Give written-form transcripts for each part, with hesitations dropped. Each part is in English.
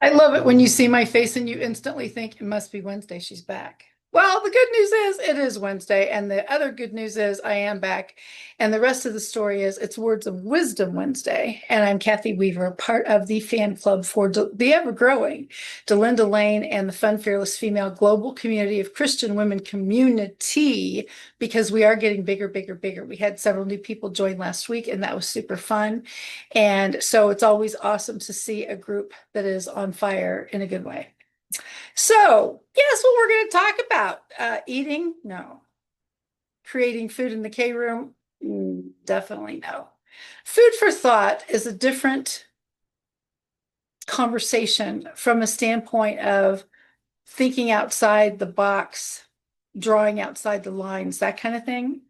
I love it when you see my face and you instantly think it must be Wednesday. She's back. Well, the good news is it is Wednesday, and the other good news is I am back. And the rest of the story is it's Words of Wisdom Wednesday. And I'm Cathy Weaver, part of the fan club for the ever growing Delinda Lane and the Fun Fearless Female Global Community of Christian Women Community, because we are getting bigger, bigger, bigger. We had several new people join last week, and that was super fun. And so it's always awesome to see a group that is on fire in a good way. So, guess what we're going to talk about? Eating? No. Creating food in the K room? Definitely no. Food for thought is a different conversation from a standpoint of thinking outside the box, drawing outside the lines, that kind of thing.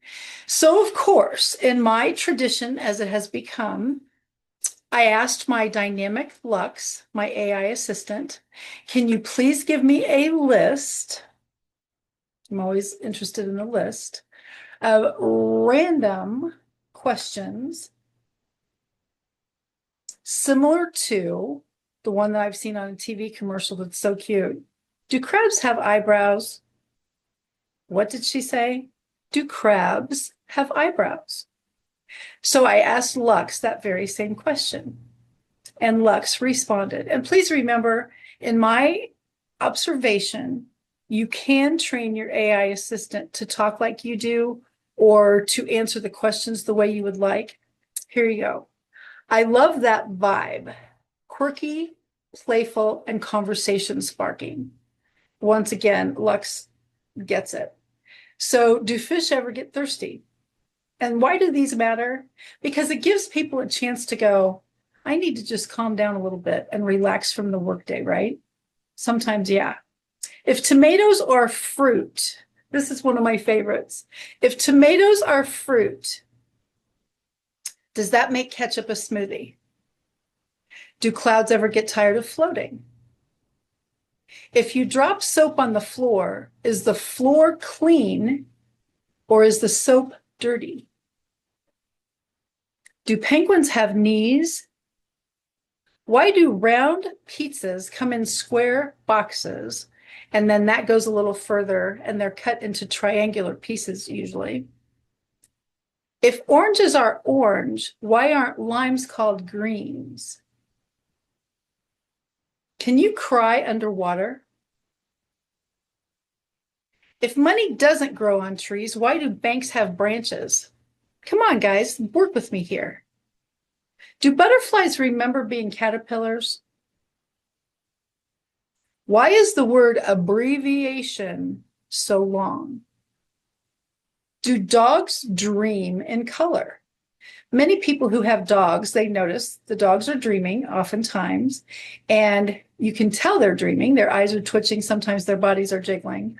So, of course, in my tradition, as it has become, I asked my dynamic Lux, my AI assistant, can you please give me a list? I'm always interested in a list of random questions similar to the one that I've seen on a TV commercial that's so cute. Do crabs have eyebrows? What did she say? Do crabs have eyebrows? So I asked Lux that very same question, and Lux responded. And please remember, in my observation, you can train your AI assistant to talk like you do or to answer the questions the way you would like. Here you go. I love that vibe. Quirky, playful, and conversation sparking. Once again, Lux gets it. So, do fish ever get thirsty? And why do these matter? Because it gives people a chance to go, I need to just calm down a little bit and relax from the workday, right? Sometimes, yeah. If tomatoes are fruit, this is one of my favorites. If tomatoes are fruit, does that make ketchup a smoothie? Do clouds ever get tired of floating? If you drop soap on the floor, is the floor clean or is the soap dirty? Do penguins have knees? Why do round pizzas come in square boxes? And then that goes a little further and they're cut into triangular pieces usually. If oranges are orange, why aren't limes called greens? Can you cry underwater? If money doesn't grow on trees, why do banks have branches? Come on, guys, work with me here. Do butterflies remember being caterpillars? Why is the word abbreviation so long? Do dogs dream in color? Many people who have dogs, they notice the dogs are dreaming oftentimes, and you can tell they're dreaming. Their eyes are twitching. Sometimes their bodies are jiggling.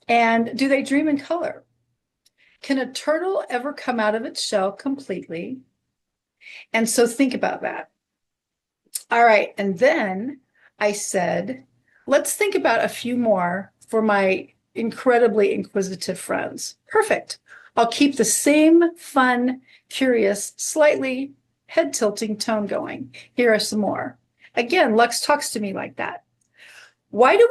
And do they dream in color? Can a turtle ever come out of its shell completely? And so think about that. All right. And then I said, let's think about a few more for my incredibly inquisitive friends. Perfect. I'll keep the same fun, curious, slightly head tilting tone going. Here are some more. Again, Lux talks to me like that. Why do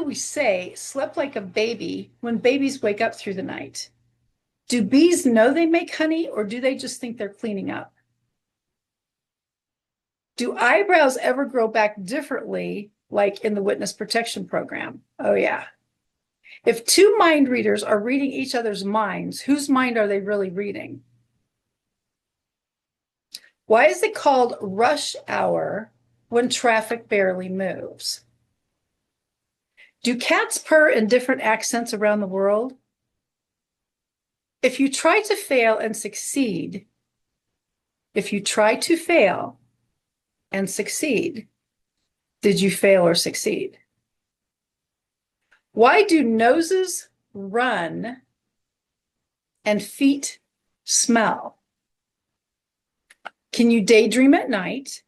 we say slept like a baby when babies wake up through the night? Do bees know they make honey, or do they just think they're cleaning up? Do eyebrows ever grow back differently, like in the witness protection program? Oh, yeah. If two mind readers are reading each other's minds, whose mind are they really reading? Why is it called rush hour when traffic barely moves? Do cats purr in different accents around the world? If you try to fail and succeed, if you try to fail and succeed, did you fail or succeed? Why do noses run and feet smell? Can you daydream at night?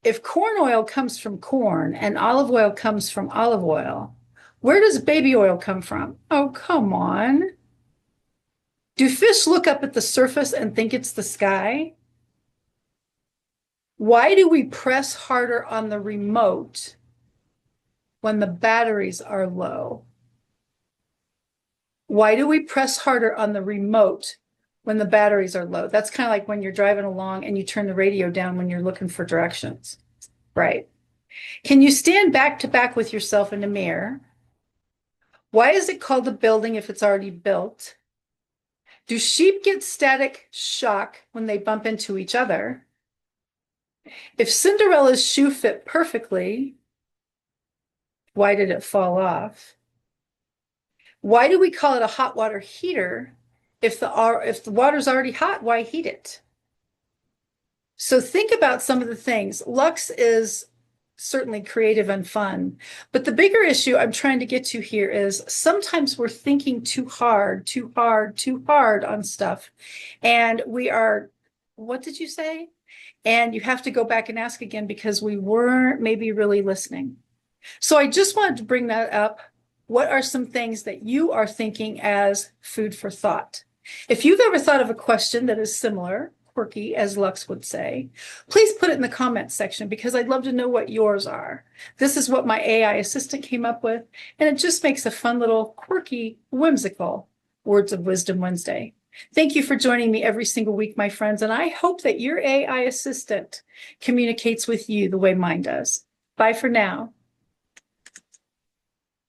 If corn oil comes from corn and olive oil comes from olive oil, where does baby oil come from? Oh, come on. Do fish look up at the surface and think it's the sky? Why do we press harder on the remote when the batteries are low? Why do we press harder on the remote when the batteries are low? That's kind of like when you're driving along and you turn the radio down when you're looking for directions, right? Can you stand back to back with yourself in the mirror? Why is it called a building if it's already built? Do sheep get static shock when they bump into each other? If Cinderella's shoe fit perfectly, why did it fall off? Why do we call it a hot water heater? If the water's already hot, why heat it? So think about some of the things. Lux is certainly creative and fun, but the bigger issue I'm trying to get to here is sometimes we're thinking too hard on stuff. And we are, what did you say? And you have to go back and ask again because we weren't maybe really listening. So I just wanted to bring that up. What are some things that you are thinking as food for thought? If you've ever thought of a question that is similar, quirky, as Lux would say, please put it in the comments section because I'd love to know what yours are. This is what my AI assistant came up with, and it just makes a fun little quirky, whimsical Words of Wisdom Wednesday. Thank you for joining me every single week, my friends, and I hope that your AI assistant communicates with you the way mine does. Bye for now.